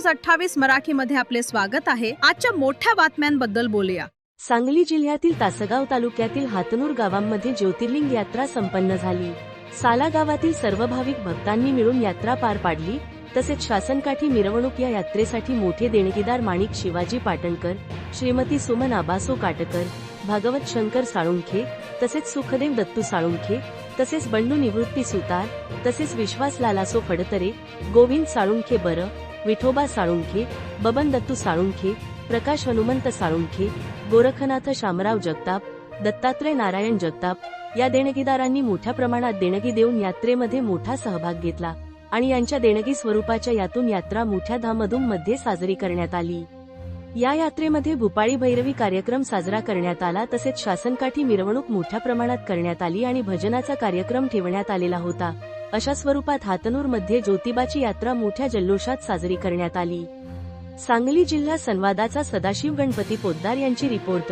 News 28 मराठीमध्ये आपले स्वागत आहे। आजच्या मोठ्या बातम्यांबद्दल बोलूया। सांगली जिल्ह्यातील तासगाव तालुक्यातील हातनूर गावांमध्ये ज्योतिर्लिंग यात्रा संपन्न झाली। साला गावातील सर्व भाविक भक्तांनी मिळून यात्रा पार पाडली। तसेच शासनकाठी मिरवणूक या यात्रेसाठी मोठे देणगीदार माणिक शिवाजी पाटणकर, श्रीमती सुमन आबासो काटकर, भागवत शंकर साळुंखे, तसेच सुखदेव दत्तू साळुंखे, तसेच बंडू निवृत्ती सुतार, तसेच विश्वास लालासो फडतरे, गोविंद साळुंखे बर, विठोबा साळुंखे, बबन दत्तू साळुंखे, प्रकाश हनुमंत साळुंखे, गोरखनाथ शामराव जगताप, दत्तात्रय नारायण जगताप या देणगीदारांनी मोठ्या प्रमाणात देणगी देऊन यात्रेमध्ये मोठा सहभाग घेतला आणि यांच्या देणगी स्वरूपाच्या यातून यात्रा मोठ्या धामधूम मध्ये साजरी करण्यात आली। या यात्रेमध्ये भूपाळी भैरवी कार्यक्रम साजरा करण्यात आला। तसेच शासनकाठी मिरवणूक मोठ्या प्रमाणात करण्यात आली आणि भजनाचा कार्यक्रम ठेवण्यात आलेला होता। अशा स्वरूपात हातनूर मध्ये ज्योतिबाची यात्रा मोठ्या जल्लोषात साजरी करण्यात आली। सांगली जिल्हा संवादाचा सदाशिव गणपती पोद्दार यांची रिपोर्ट।